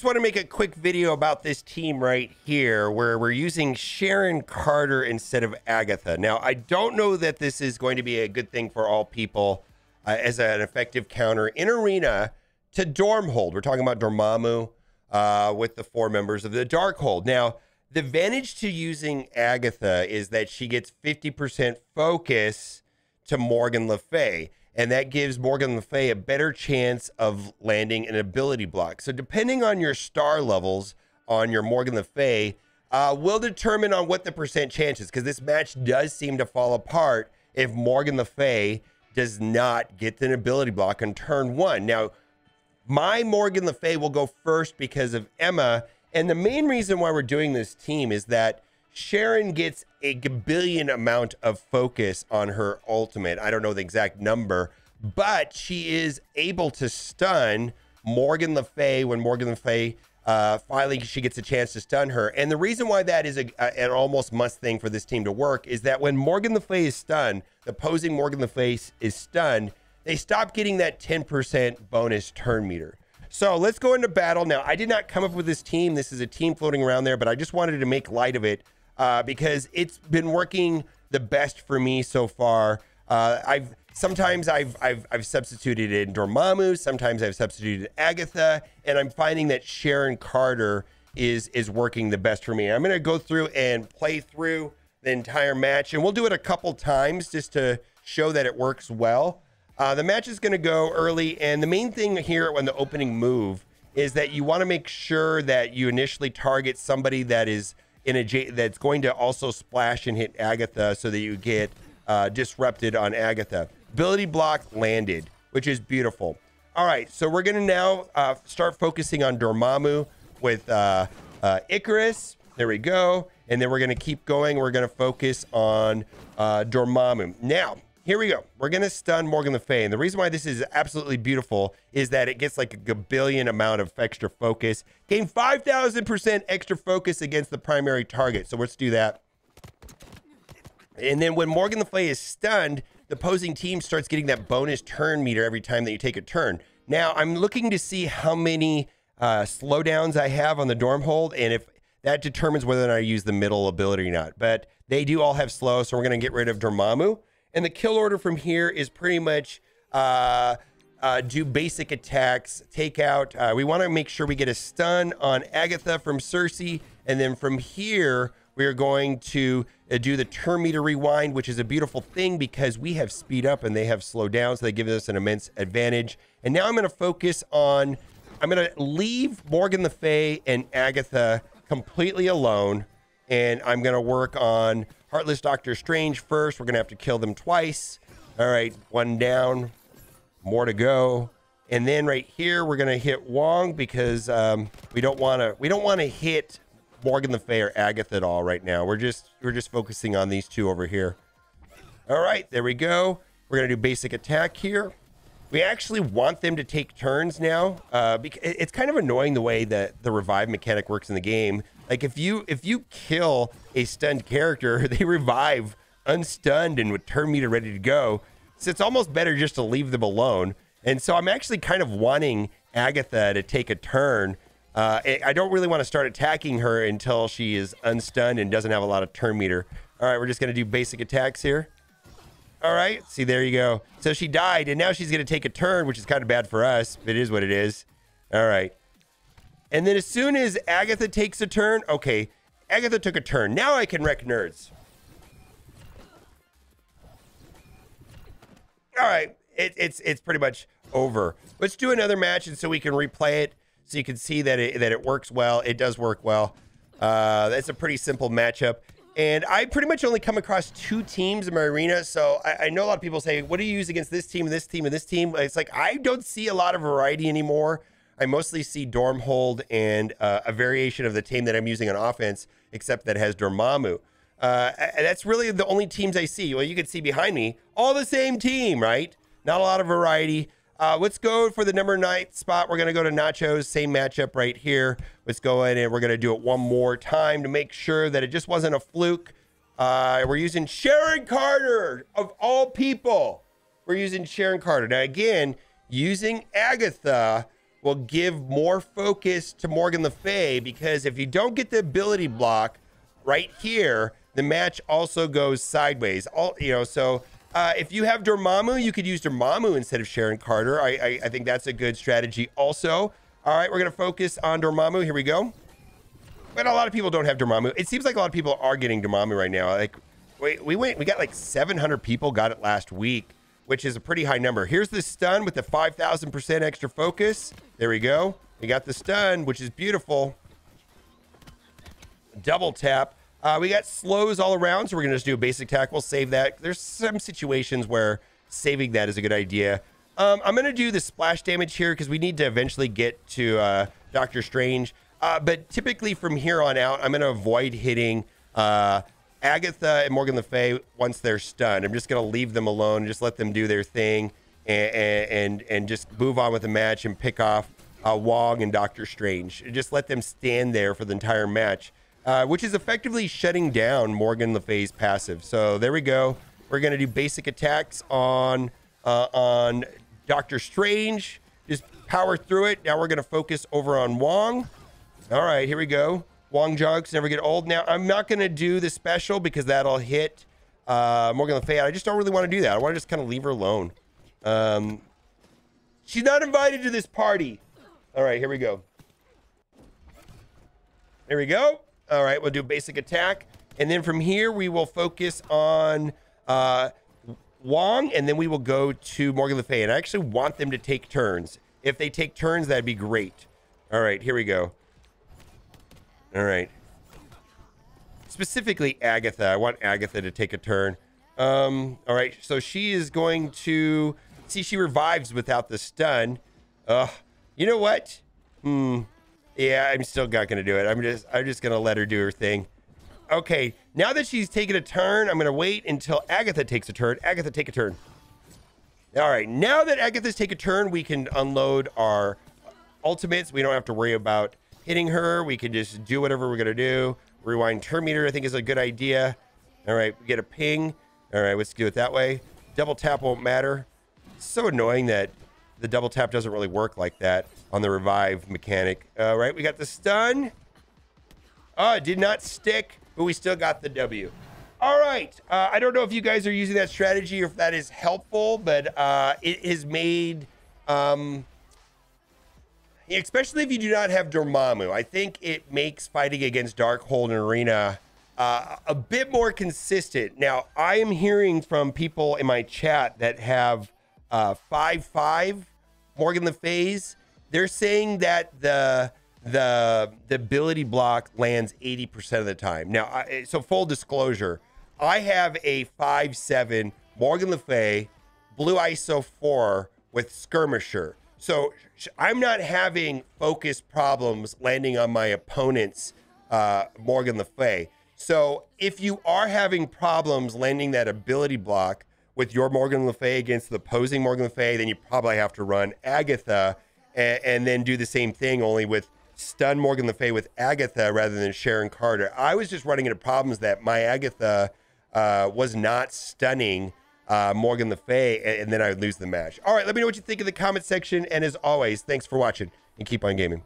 just want to make a quick video about this team right here where we're using Sharon Carter instead of Agatha. Now, I don't know that this is going to be a good thing for all people as an effective counter in arena to Dormhold. We're talking about Dormammu with the 4 members of the Darkhold. Now, the advantage to using Agatha is that she gets 50% focus to Morgan Le Fay. And that gives Morgan Le Fay a better chance of landing an ability block. So depending on your star levels on your Morgan Le Fay, will determine on what the percent chance is, because this match does seem to fall apart if Morgan Le Fay does not get an ability block on turn 1. Now, my Morgan Le Fay will go first because of Emma. And the main reason why we're doing this team is that Sharon gets a gabillion amount of focus on her ultimate. I don't know the exact number, but she is able to stun Morgan Le Fay when Morgan Le Fay finally she gets a chance to stun her. And the reason why that is an almost must thing for this team to work is that when Morgan Le Fay is stunned, the opposing Morgan Le Fay is stunned, they stop getting that 10% bonus turn meter. So let's go into battle. Now, I did not come up with this team. This is a team floating around there, but I just wanted to make light of it because it's been working the best for me so far. Sometimes I've substituted in Dormammu, sometimes I've substituted Agatha, and I'm finding that Sharon Carter is working the best for me. I'm going to go through and play through the entire match, and we'll do it a couple times just to show that it works well. The match is going to go early, and the main thing here on the opening move is that you want to make sure that you initially target somebody that is that's going to also splash and hit Agatha so that you get disrupted on Agatha. Ability block landed, which is beautiful. All right, so we're going to now start focusing on Dormammu with Icarus. There we go. And then we're going to keep going. We're going to focus on Dormammu. Now, here we go. We're going to stun Morgan Le Fay. And the reason why this is absolutely beautiful is that it gets like a gabillion amount of extra focus. Gain 5,000% extra focus against the primary target. So let's do that. And then when Morgan Le Fay is stunned, the opposing team starts getting that bonus turn meter every time that you take a turn. Now, I'm looking to see how many slowdowns I have on the Dormhold, and if that determines whether or not I use the middle ability or not. But they do all have slow, so we're going to get rid of Dormammu. And the kill order from here is pretty much do basic attacks, take out. We want to make sure we get a stun on Agatha from Cersei. And then from here, we are going to do the turn meter rewind, which is a beautiful thing because we have speed up and they have slow down. So that gives us an immense advantage. And now I'm going to focus on, I'm going to leave Morgan Le Fay and Agatha completely alone. And I'm going to work on Heartless Doctor Strange first. We're going to have to kill them twice. All right, 1 down, more to go. And then right here, we're going to hit Wong because we don't want to hit Morgan Le Fay or Agatha at all right now. We're just focusing on these two over here. All right, there we go. We're going to do basic attack here. We actually want them to take turns now because it's kind of annoying the way that the revive mechanic works in the game. Like if you kill a stunned character, they revive unstunned and with turn meter ready to go. So it's almost better just to leave them alone. And so I'm actually kind of wanting Agatha to take a turn. I don't really want to start attacking her until she is unstunned and doesn't have a lot of turn meter. All right, we're just going to do basic attacks here. All right, see, there you go. So she died, and now she's going to take a turn, which is kind of bad for us. It is what it is. All right. And then as soon as Agatha takes a turn, okay, Agatha took a turn. Now I can wreck nerds. All right, it's pretty much over. Let's do another match, and so we can replay it, so you can see that it works well. It does work well. That's a pretty simple matchup. And I pretty much only come across 2 teams in my arena. So I know a lot of people say, what do you use against this team and this team and this team? It's like, I don't see a lot of variety anymore. I mostly see Dormhold and a variation of the team that I'm using on offense, except that has Dormammu. And that's really the only teams I see. Well, you can see behind me, all the same team, right? Not a lot of variety. Let's go for the number 9 spot. We're going to go to Nachos, same matchup right here. Let's go in and we're going to do it one more time to make sure that it just wasn't a fluke. We're using Sharon Carter, of all people. We're using Sharon Carter. Now, again, using Agatha will give more focus to Morgan Le Fay, because if you don't get the ability block right here, the match also goes sideways. So if you have Dormammu, you could use Dormammu instead of Sharon Carter. I think that's a good strategy also. All right, we're going to focus on Dormammu. Here we go. But a lot of people don't have Dormammu. It seems like a lot of people are getting Dormammu right now. Like we got like 700 people got it last week, which is a pretty high number. Here's the stun with the 5,000% extra focus. There we go. We got the stun, which is beautiful. Double tap. We got slows all around, so we're going to just do a basic attack. We'll save that. There's some situations where saving that is a good idea. I'm going to do the splash damage here because we need to eventually get to Doctor Strange. But typically from here on out, I'm going to avoid hitting Agatha and Morgan Le Fay once they're stunned. I'm just going to leave them alone, just let them do their thing, and just move on with the match and pick off Wong and Doctor Strange. Just let them stand there for the entire match. Which is effectively shutting down Morgan Le Fay's passive. So there we go. We're going to do basic attacks on Doctor Strange. Just power through it. Now we're going to focus over on Wong. All right, here we go. Wong Jogs never get old. Now, I'm not going to do the special because that'll hit Morgan Le Fay. I just don't really want to do that. I want to just kind of leave her alone. She's not invited to this party. All right, here we go. There we go. All right, we'll do basic attack. And then from here, we will focus on Wong, and then we will go to Morgan Le Fay. And I actually want them to take turns. If they take turns, that'd be great. All right, here we go. All right. Specifically, Agatha. I want Agatha to take a turn. All right, so she is going to... See, she revives without the stun. You know what? Yeah, I'm still not gonna do it. I'm just gonna let her do her thing. Okay, now that she's taken a turn, I'm gonna wait until Agatha takes a turn. Agatha, take a turn. All right, now that Agatha's taken a turn, we can unload our ultimates. We don't have to worry about hitting her. We can just do whatever we're gonna do. Rewind turn meter, I think, is a good idea. All right, we get a ping. All right, let's do it that way. Double tap won't matter. It's so annoying that the double tap doesn't really work like that on the revive mechanic. All right, we got the stun. Oh, it did not stick, but we still got the W. All right, I don't know if you guys are using that strategy or if that is helpful, but it has made, especially if you do not have Dormammu, I think it makes fighting against Dormhold and Arena a bit more consistent. Now, I am hearing from people in my chat that have 5-5 Morgan Le Fay's. They're saying that the ability block lands 80% of the time. Now, so full disclosure, I have a 5-7 Morgan Le Fay Blue ISO 4 with Skirmisher. So I'm not having focus problems landing on my opponent's Morgan Le Fay. So if you are having problems landing that ability block with your Morgan Le Fay against the opposing Morgan Le Fay, then you probably have to run Agatha and then do the same thing, only with stun Morgan Le Fay with Agatha rather than Sharon Carter. I was just running into problems that my Agatha was not stunning Morgan Le Fay, and then I would lose the match. All right, let me know what you think in the comment section. And as always, thanks for watching and keep on gaming.